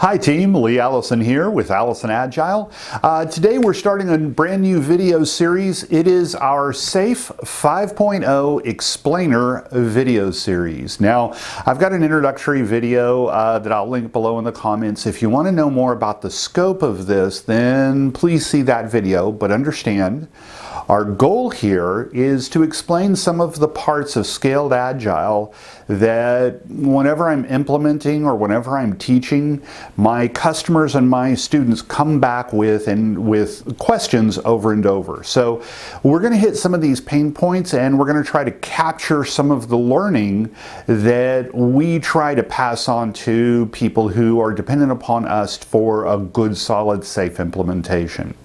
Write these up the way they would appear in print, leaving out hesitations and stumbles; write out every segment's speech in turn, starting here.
Hi team, Lee Allison here with Allison Agile. Today we're starting a brand new video series. It is our SAFe 5.0 Explainer video series. Now, I've got an introductory video that I'll link below in the comments. If you want to know more about the scope of this, then please see that video, but understand our goal here is to explain some of the parts of Scaled Agile that whenever I'm implementing or whenever I'm teaching, my customers and my students come back with questions over and over. So we're going to hit some of these pain points and we're going to try to capture some of the learning that we try to pass on to people who are dependent upon us for a good, solid, safe implementation.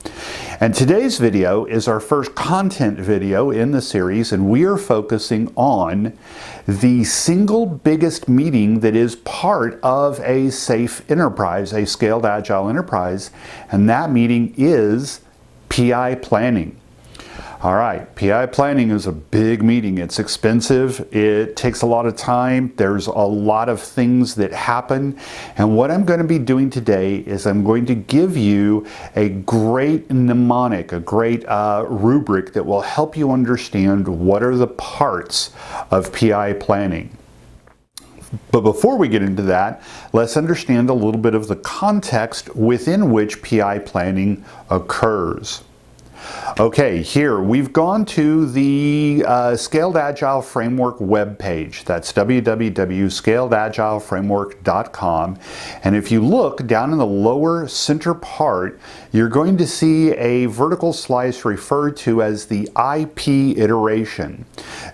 And today's video is our first content video in the series, and we are focusing on the single biggest meeting that is part of a SAFe enterprise, a Scaled Agile enterprise, and that meeting is PI planning. All right, PI planning is a big meeting. It's expensive. It takes a lot of time. There's a lot of things that happen. And what I'm going to be doing today is I'm going to give you a great mnemonic, a great rubric that will help you understand what are the parts of PI planning. But before we get into that, let's understand a little bit of the context within which PI planning occurs. Okay, here we've gone to the Scaled Agile Framework webpage. That's www.scaledagileframework.com. And if you look down in the lower center part, you're going to see a vertical slice referred to as the IP iteration.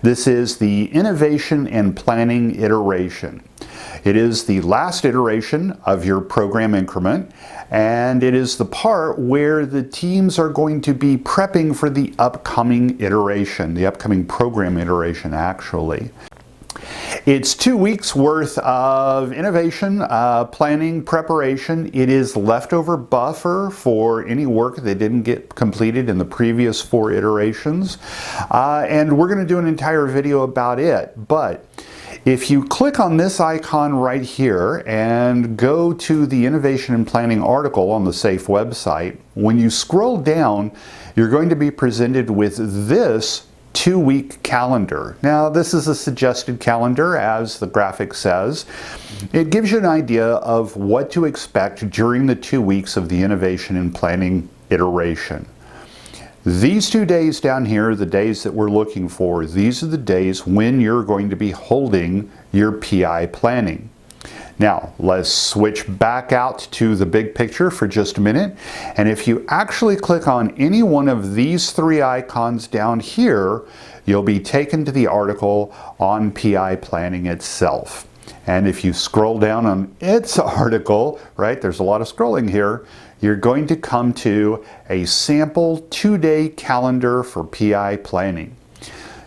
This is the Innovation and Planning iteration. It is the last iteration of your program increment, and it is the part where the teams are going to be prepping for the upcoming iteration, the upcoming program iteration actually. It's 2 weeks worth of innovation, planning, preparation. It is leftover buffer for any work that didn't get completed in the previous 4 iterations. And we're going to do an entire video about it. But if you click on this icon right here and go to the Innovation and Planning article on the SAFe website, when you scroll down, you're going to be presented with this 2-week calendar. Now, this is a suggested calendar, as the graphic says. It gives you an idea of what to expect during the 2 weeks of the Innovation and Planning iteration. These 2 days down here, the days that we're looking for, these are the days when you're going to be holding your PI planning. Now, let's switch back out to the big picture for just a minute. And if you actually click on any one of these 3 icons down here, you'll be taken to the article on PI planning itself. And if you scroll down on its article, right, there's a lot of scrolling here, you're going to come to a sample 2-day calendar for PI planning.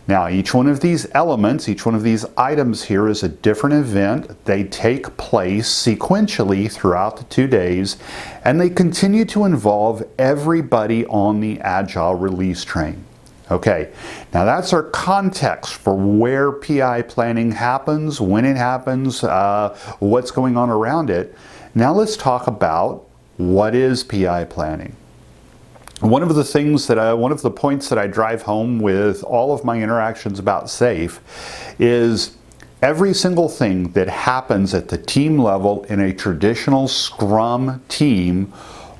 Now, each one of these elements, each one of these items here is a different event. They take place sequentially throughout the 2 days, and they continue to involve everybody on the Agile release train. Okay, now that's our context for where PI planning happens, when it happens, what's going on around it. Now let's talk about what is PI planning. One of the points that I drive home with all of my interactions about SAFe is every single thing that happens at the team level in a traditional Scrum team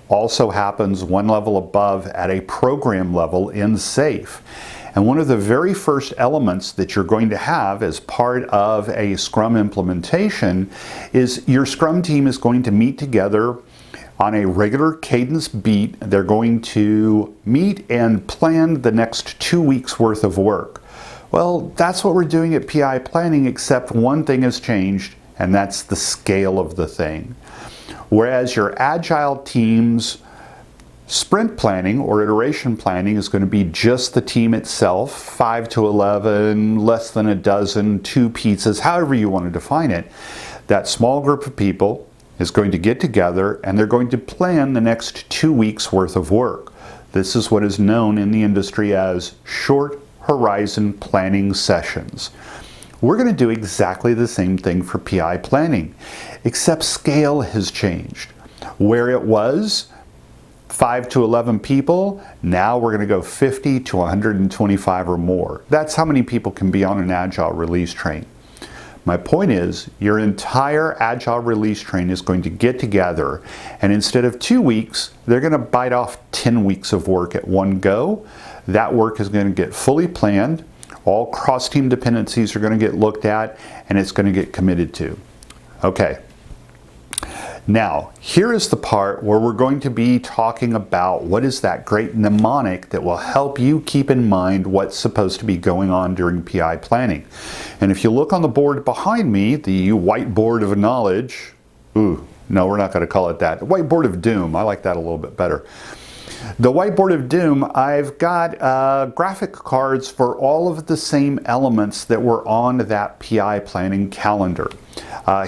also happens one level above at a program level in SAFe. And one of the very first elements that you're going to have as part of a Scrum implementation is your Scrum team is going to meet together on a regular cadence beat. They're going to meet and plan the next 2 weeks worth of work. Well, that's what we're doing at PI planning, except one thing has changed, and that's the scale of the thing. Whereas your Agile team's sprint planning or iteration planning is going to be just the team itself, 5 to 11, less than a dozen, 2 pizzas, however you want to define it. That small group of people is going to get together and they're going to plan the next 2 weeks worth of work. This is what is known in the industry as short horizon planning sessions. we're going to do exactly the same thing for PI planning, except scale has changed. Where it was 5 to 11 people, now we're going to go 50 to 125 or more. That's how many people can be on an Agile release train. My point is, your entire Agile release train is going to get together, and instead of 2 weeks, they're going to bite off 10 weeks of work at one go. That work is going to get fully planned. All cross-team dependencies are going to get looked at, and it's going to get committed to. Okay. Now, here is the part where we're going to be talking about what is that great mnemonic that will help you keep in mind what's supposed to be going on during PI planning. And if you look on the board behind me, the whiteboard of knowledge, no, we're not going to call it that. The whiteboard of doom, I like that a little bit better. The whiteboard of doom, I've got graphic cards for all of the same elements that were on that PI planning calendar.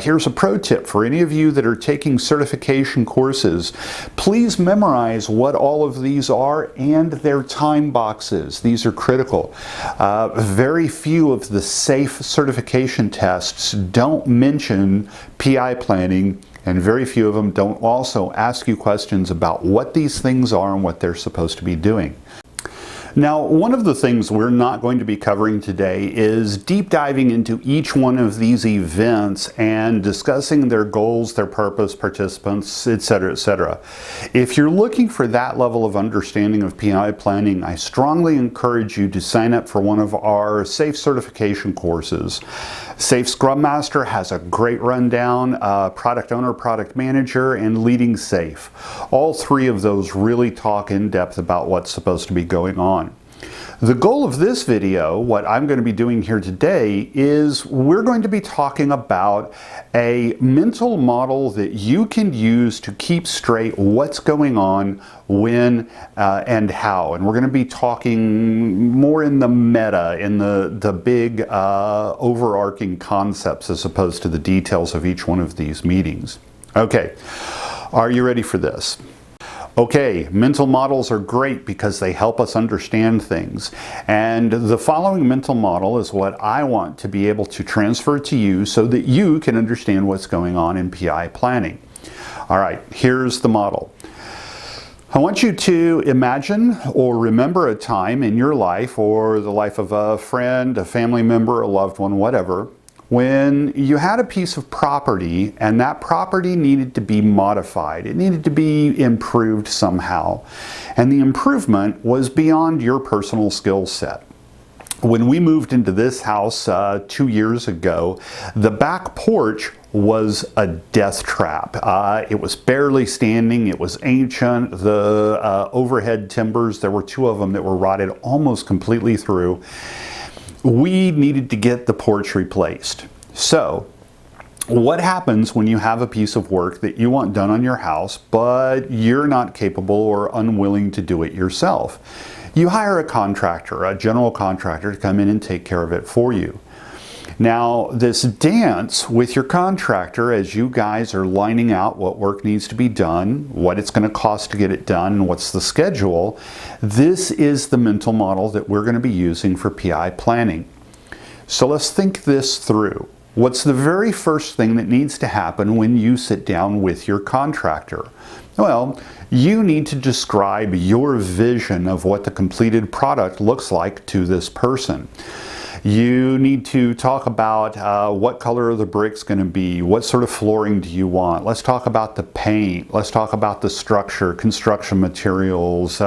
Here's a pro tip for any of you that are taking certification courses. Please memorize what all of these are and their time boxes. These are critical. Very few of the SAFE certification tests don't mention PI planning, and very few of them don't also ask you questions about what these things are and what they're supposed to be doing. Now, one of the things we're not going to be covering today is deep diving into each one of these events and discussing their goals, their purpose, participants, etc., etc. If you're looking for that level of understanding of PI planning, I strongly encourage you to sign up for one of our SAFE certification courses. SAFE Scrum Master has a great rundown, Product Owner, Product Manager, and Leading SAFE. All three of those really talk in depth about what's supposed to be going on. The goal of this video, what I'm going to be doing here today, is we're going to be talking about a mental model that you can use to keep straight what's going on, when, and how. And we're going to be talking more in the meta, in the big overarching concepts as opposed to the details of each one of these meetings. Okay, are you ready for this? Okay, mental models are great because they help us understand things. And the following mental model is what I want to be able to transfer to you so that you can understand what's going on in PI planning. All right, here's the model. I want you to imagine or remember a time in your life or the life of a friend, a family member, a loved one, whatever, when you had a piece of property and that property needed to be modified. It needed to be improved somehow. And the improvement was beyond your personal skill set. When we moved into this house 2 years ago, the back porch was a death trap. It was barely standing, it was ancient, the overhead timbers, there were 2 of them that were rotted almost completely through. We needed to get the porch replaced. So, what happens when you have a piece of work that you want done on your house, but you're not capable or unwilling to do it yourself? You hire a contractor, a general contractor, to come in and take care of it for you. Now, this dance with your contractor as you guys are lining out what work needs to be done, what it's going to cost to get it done, and what's the schedule, this is the mental model that we're going to be using for PI planning. So let's think this through. What's the very first thing that needs to happen when you sit down with your contractor? Well, you need to describe your vision of what the completed product looks like to this person. You need to talk about what color are the bricks going to be, what sort of flooring do you want. Let's talk about the paint, let's talk about the structure, construction materials,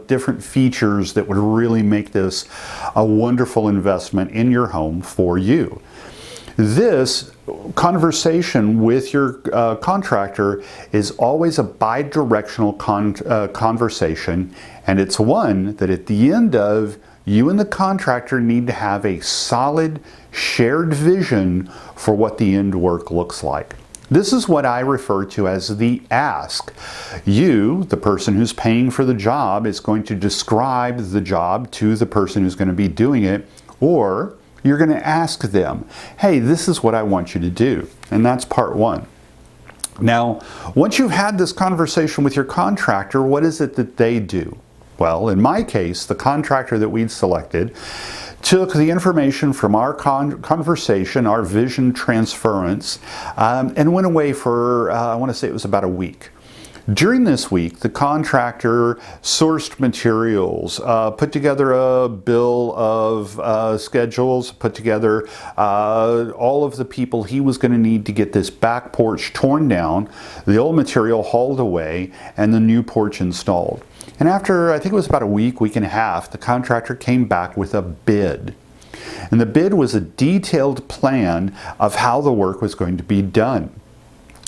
different features that would really make this a wonderful investment in your home for you. This conversation with your contractor is always a bi-directional conversation, and it's one that at the end of, you and the contractor need to have a solid shared vision for what the end work looks like. This is what I refer to as the ask. You, the person who's paying for the job, is going to describe the job to the person who's going to be doing it, or you're going to ask them, hey, this is what I want you to do. And that's part one. Now, once you've had this conversation with your contractor, what is it that they do? Well, in my case, the contractor that we'd selected took the information from our conversation, our vision transference, and went away for, I want to say it was about a week. During this week, the contractor sourced materials, put together a bill of schedules, put together all of the people he was going to need to get this back porch torn down, the old material hauled away, and the new porch installed. And after, I think it was about a week, week and a half, the contractor came back with a bid. And the bid was a detailed plan of how the work was going to be done.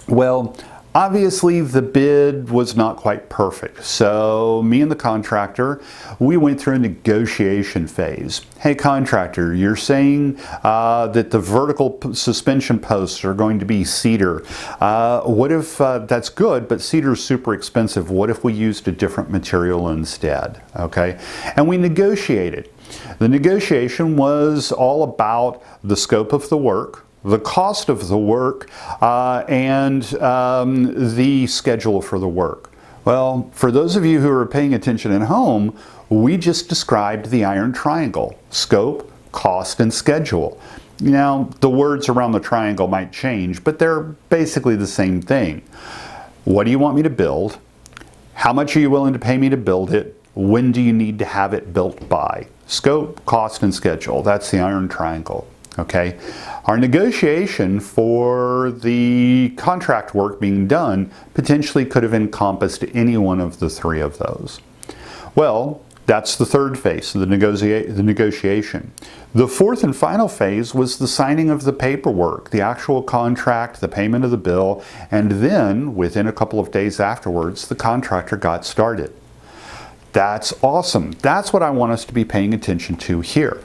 Well, obviously, the bid was not quite perfect, so me and the contractor, we went through a negotiation phase. Hey contractor, you're saying that the vertical suspension posts are going to be cedar. What if, that's good, but cedar's super expensive. What if we used a different material instead? Okay, and we negotiated. The negotiation was all about the scope of the work, the cost of the work, and the schedule for the work. Well, for those of you who are paying attention at home, we just described the iron triangle: scope, cost, and schedule. Now, the words around the triangle might change, but they're basically the same thing. What do you want me to build? How much are you willing to pay me to build it? When do you need to have it built by? Scope, cost, and schedule. That's the iron triangle. Okay, our negotiation for the contract work being done potentially could have encompassed any one of the three of those. Well, that's the third phase, the negotiation. The fourth and final phase was the signing of the paperwork, the actual contract, the payment of the bill, and then within a couple of days afterwards, the contractor got started. That's awesome. That's what I want us to be paying attention to here.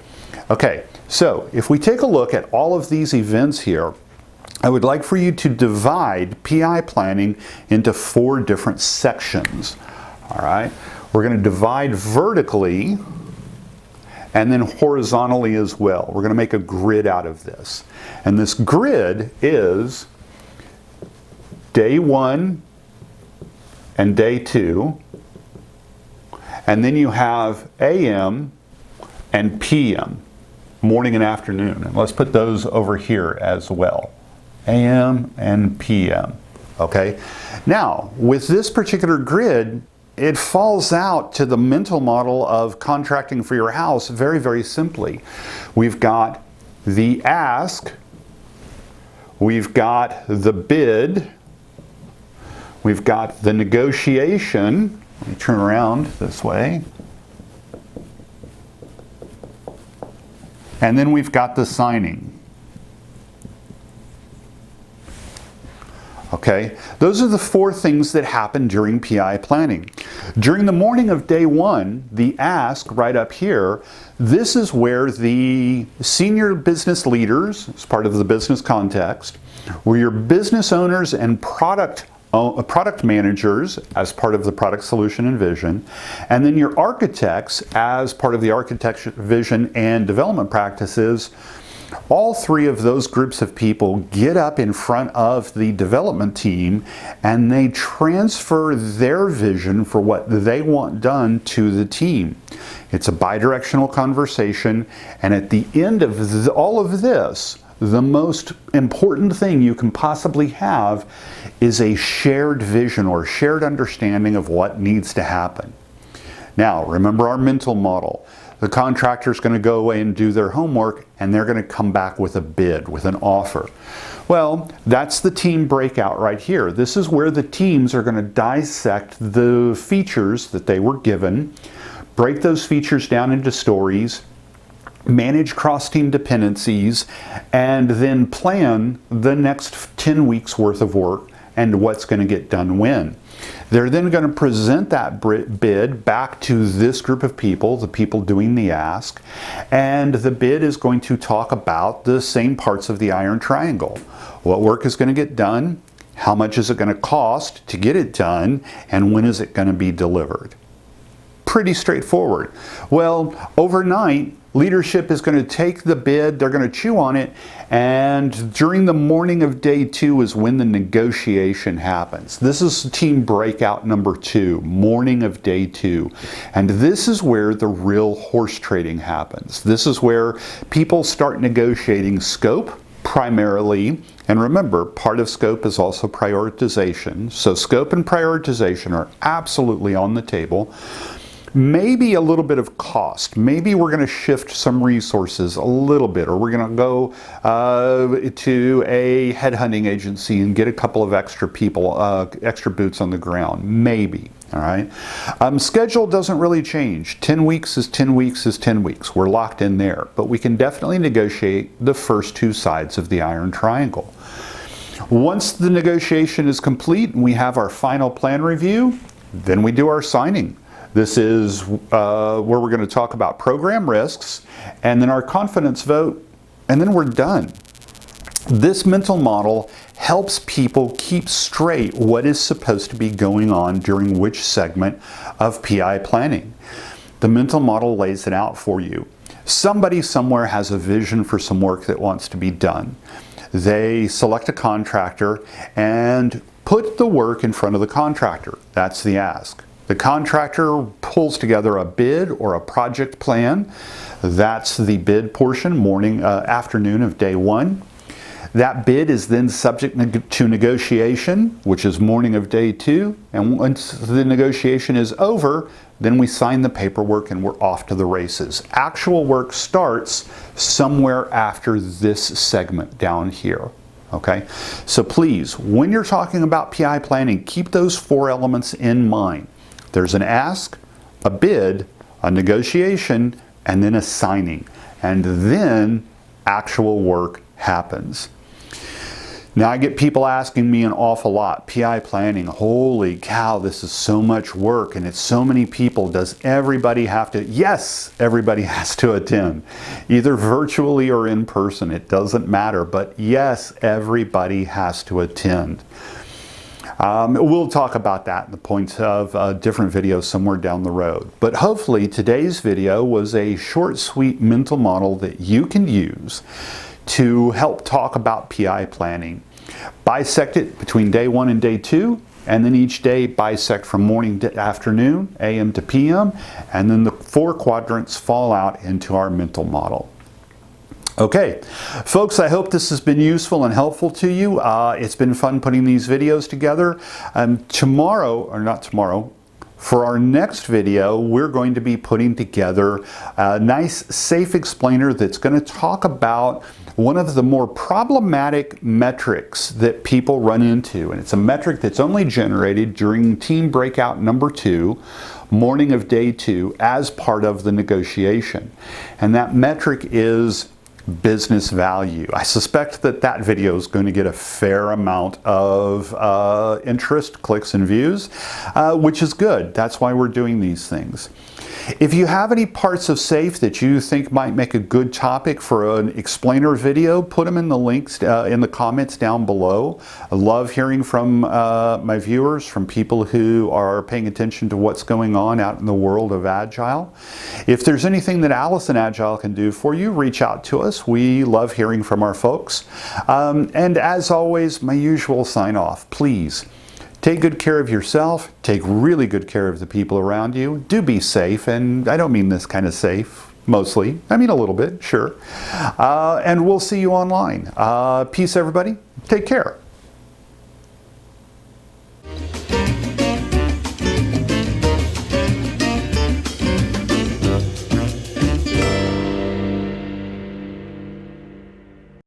Okay, so if we take a look at all of these events here, I would like for you to divide PI planning into 4 different sections. All right, we're going to divide vertically and then horizontally as well. We're going to make a grid out of this. And this grid is day 1 and day 2. And then you have AM and PM, morning and afternoon. And let's put those over here as well. AM and PM. Okay. Now, with this particular grid, it falls out to the mental model of contracting for your house very, very simply. We've got the ask, we've got the bid, we've got the negotiation. Let me turn around this way. And then we've got the signing. Okay, those are the 4 things that happen during PI planning. During the morning of day 1, the ask right up here, this is where the senior business leaders, as part of the business context, where your business owners and product managers as part of the product solution and vision, and then your architects as part of the architecture, vision, and development practices. All 3 of those groups of people get up in front of the development team and they transfer their vision for what they want done to the team. It's a bidirectional conversation, and at the end of all of this, the most important thing you can possibly have is a shared vision or shared understanding of what needs to happen. Now, remember our mental model. The contractor's going to go away and do their homework, and they're going to come back with a bid, with an offer. Well, that's the team breakout right here. This is where the teams are going to dissect the features that they were given, break those features down into stories, manage cross-team dependencies, and then plan the next 10 weeks worth of work and what's going to get done when. They're then going to present that bid back to this group of people, the people doing the ask, and the bid is going to talk about the same parts of the iron triangle. What work is going to get done, how much is it going to cost to get it done, and when is it going to be delivered. pretty straightforward. Well, overnight, leadership is going to take the bid, they're going to chew on it, and during the morning of day 2 is when the negotiation happens. This is team breakout number 2, morning of day 2. And this is where the real horse trading happens. This is where people start negotiating scope primarily. And remember, part of scope is also prioritization. So scope and prioritization are absolutely on the table. Maybe a little bit of cost. Maybe we're going to shift some resources a little bit, or we're going to go to a headhunting agency and get a couple of extra people, extra boots on the ground. Maybe. All right. Schedule doesn't really change. 10 weeks is 10 weeks is 10 weeks. We're locked in there. But we can definitely negotiate the first 2 sides of the iron triangle. Once the negotiation is complete and we have our final plan review, then we do our signing. This is where we're going to talk about program risks and then our confidence vote, and then we're done. This mental model helps people keep straight what is supposed to be going on during which segment of PI planning. The mental model lays it out for you. Somebody somewhere has a vision for some work that wants to be done. They select a contractor and put the work in front of the contractor. That's the ask. The contractor pulls together a bid or a project plan. That's the bid portion, afternoon of day 1. That bid is then subject to negotiation, which is morning of day 2. And once the negotiation is over, then we sign the paperwork and we're off to the races. Actual work starts somewhere after this segment down here. Okay, so please, when you're talking about PI planning, keep those 4 elements in mind. There's an ask, a bid, a negotiation, and then a signing. And then actual work happens. Now I get people asking me an awful lot, PI planning, holy cow, this is so much work and it's so many people. Does everybody have to? Yes, everybody has to attend, either virtually or in person. It doesn't matter, but yes, everybody has to attend. We'll talk about that in the points of different videos somewhere down the road. But hopefully today's video was a short, sweet mental model that you can use to help talk about PI planning. Bisect it between day 1 and day 2, and then each day bisect from morning to afternoon, AM to PM, and then the 4 quadrants fall out into our mental model. Okay, folks, I hope this has been useful and helpful to you. It's been fun putting these videos together. For our next video, we're going to be putting together a nice, safe explainer that's going to talk about one of the more problematic metrics that people run into. And it's a metric that's only generated during team breakout number 2, morning of day 2, as part of the negotiation. And that metric is business value. I suspect that that video is going to get a fair amount of interest, clicks, and views, which is good. That's why we're doing these things. If you have any parts of SAFE that you think might make a good topic for an explainer video, put them in the links in the comments down below. I love hearing from my viewers, from people who are paying attention to what's going on out in the world of Agile. If there's anything that Allison Agile can do for you, reach out to us. We love hearing from our folks. And as always, my usual sign off, please. Take good care of yourself, take really good care of the people around you. Do be safe, and I don't mean this kind of safe, mostly. I mean a little bit, sure. And we'll see you online. Peace, everybody. Take care.